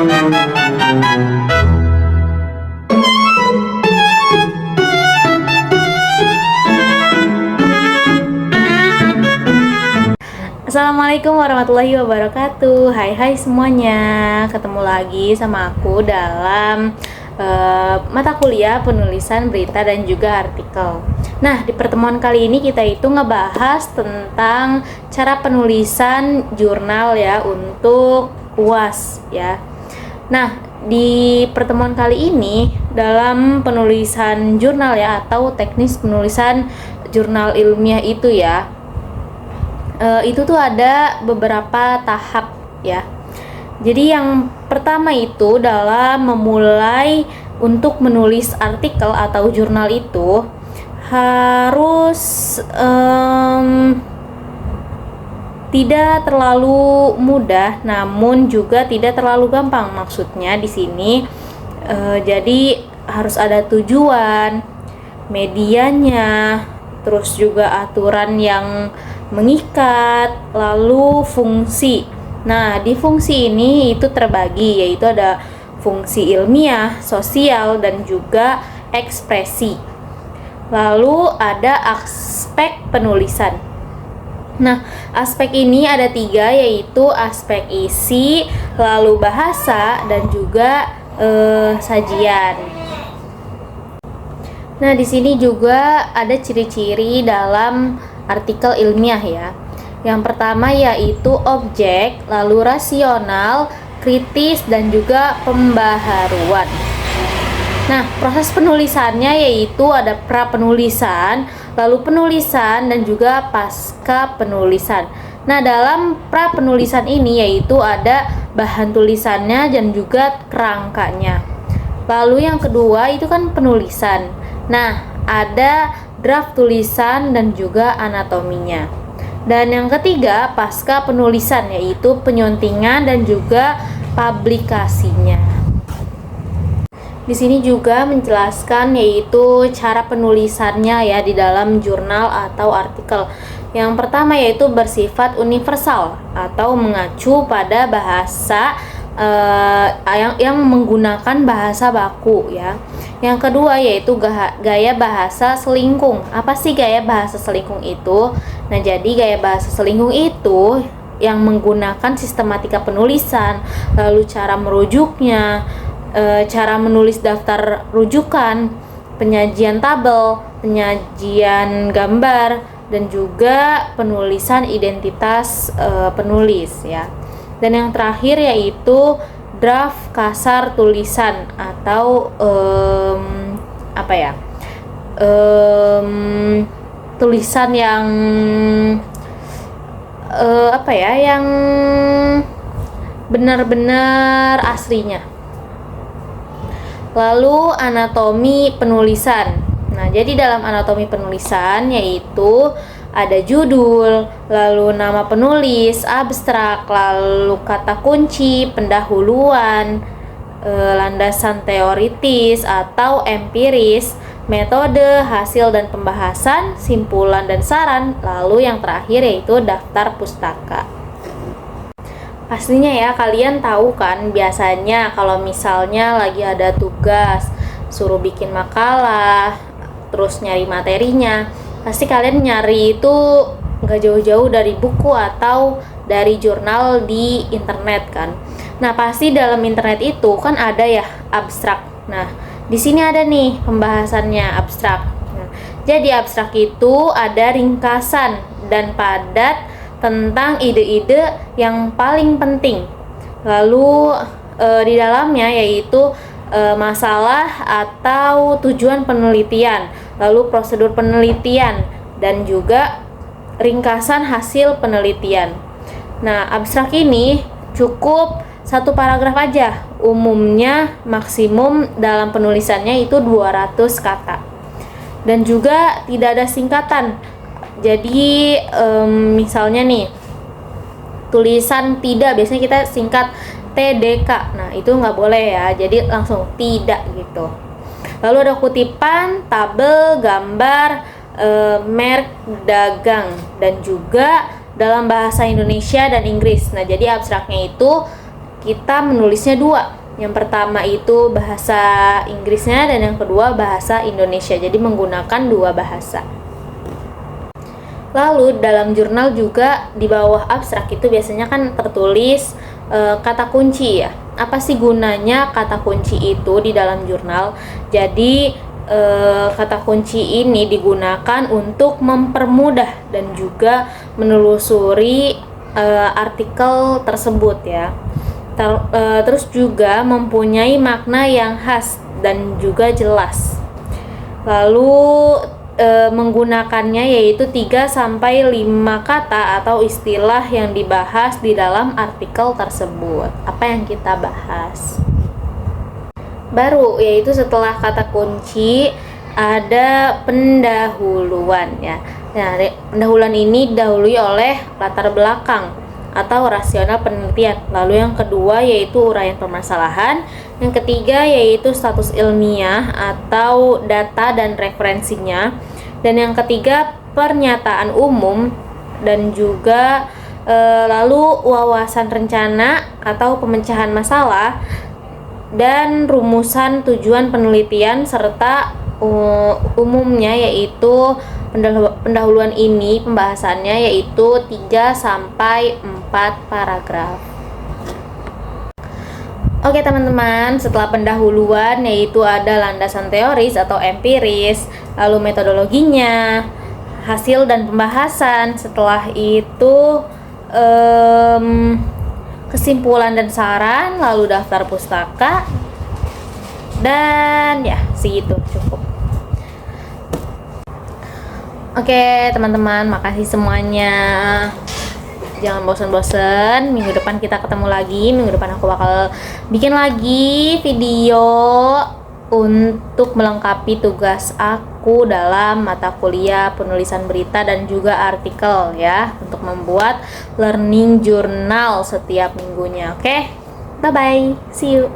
Assalamualaikum warahmatullahi wabarakatuh. Hai semuanya, ketemu lagi sama aku dalam mata kuliah penulisan berita dan juga artikel. Nah, di pertemuan kali ini kita itu ngebahas tentang cara penulisan jurnal ya untuk UAS ya. Nah, di pertemuan kali ini dalam penulisan jurnal ya atau teknis penulisan jurnal ilmiah itu ya, itu tuh ada beberapa tahap ya. Jadi yang pertama itu dalam memulai untuk menulis artikel atau jurnal itu harus tidak terlalu mudah, namun juga tidak terlalu gampang. Maksudnya di sini jadi harus ada tujuan, medianya, terus juga aturan yang mengikat, lalu fungsi. Nah, di fungsi ini itu terbagi, yaitu ada fungsi ilmiah, sosial, dan juga ekspresi. Lalu ada aspek penulisan. Nah, aspek ini ada 3, yaitu aspek isi, lalu bahasa, dan juga sajian. Nah, di sini juga ada ciri-ciri dalam artikel ilmiah ya. Yang pertama yaitu objek, lalu rasional, kritis, dan juga pembaharuan. Nah, proses penulisannya yaitu ada pra-penulisan, lalu penulisan, dan juga pasca penulisan. Nah, dalam pra-penulisan ini yaitu ada bahan tulisannya dan juga kerangkanya. Lalu yang kedua itu kan penulisan. Nah, ada draft tulisan dan juga anatominya. Dan yang ketiga pasca penulisan yaitu penyuntingan dan juga publikasinya. Di sini juga menjelaskan yaitu cara penulisannya ya di dalam jurnal atau artikel. Yang pertama yaitu bersifat universal atau mengacu pada bahasa yang menggunakan bahasa baku ya. Yang kedua yaitu gaya bahasa selingkung. Apa sih gaya bahasa selingkung itu? Nah, jadi gaya bahasa selingkung itu yang menggunakan sistematika penulisan, lalu cara merujuknya, cara menulis daftar rujukan, penyajian tabel, penyajian gambar, dan juga penulisan identitas penulis ya. Dan yang terakhir yaitu draft kasar tulisan atau tulisan yang yang benar-benar aslinya. Lalu anatomi penulisan. Nah, jadi dalam anatomi penulisan yaitu ada judul, lalu nama penulis, abstrak, lalu kata kunci, pendahuluan, landasan teoritis atau empiris, metode, hasil dan pembahasan, simpulan dan saran, lalu yang terakhir yaitu daftar pustaka. Pastinya ya kalian tahu kan biasanya kalau misalnya lagi ada tugas suruh bikin makalah, terus nyari materinya, pasti kalian nyari itu nggak jauh-jauh dari buku atau dari jurnal di internet kan. Nah, pasti dalam internet itu kan ada ya abstrak. Nah, di sini ada nih pembahasannya abstrak. Nah, jadi abstrak itu ada ringkasan dan padat tentang ide-ide yang paling penting. Lalu di dalamnya yaitu masalah atau tujuan penelitian, lalu prosedur penelitian, dan juga ringkasan hasil penelitian. Nah, abstrak ini cukup 1 paragraf aja. Umumnya maksimum dalam penulisannya itu 200 kata. Dan juga tidak ada singkatan. Jadi misalnya nih tulisan tidak, biasanya kita singkat TDK. Nah, itu nggak boleh ya. Jadi langsung tidak gitu. Lalu ada kutipan, tabel, gambar, merek dagang, dan juga dalam bahasa Indonesia dan Inggris. Nah, jadi abstraknya itu kita menulisnya dua. Yang pertama itu bahasa Inggrisnya dan yang kedua bahasa Indonesia. Jadi menggunakan dua bahasa. Lalu dalam jurnal juga di bawah abstrak itu biasanya kan tertulis kata kunci ya. Apa sih gunanya kata kunci itu di dalam jurnal? Jadi kata kunci ini digunakan untuk mempermudah dan juga menelusuri artikel tersebut ya. Terus juga mempunyai makna yang khas dan juga jelas. Lalu menggunakannya yaitu 3-5 kata atau istilah yang dibahas di dalam artikel tersebut. Apa yang kita bahas? Baru yaitu setelah kata kunci ada pendahuluan ya. Nah, pendahuluan ini didahului oleh latar belakang atau rasional penelitian. Lalu yang kedua yaitu uraian permasalahan. Yang ketiga yaitu status ilmiah atau data dan referensinya. Dan yang ketiga pernyataan umum dan juga lalu wawasan rencana atau pemecahan masalah dan rumusan tujuan penelitian serta umumnya yaitu pendahuluan ini pembahasannya yaitu 3-4 paragraf. Oke teman-teman, setelah pendahuluan yaitu ada landasan teoris atau empiris, lalu metodologinya, hasil dan pembahasan. Setelah itu kesimpulan dan saran, lalu daftar pustaka, dan ya segitu cukup. Oke teman-teman, makasih semuanya. Jangan bosan-bosan, minggu depan kita ketemu lagi. Minggu depan aku bakal bikin lagi video untuk melengkapi tugas aku dalam mata kuliah penulisan berita dan juga artikel ya, untuk membuat learning journal setiap minggunya. Oke, bye bye, see you.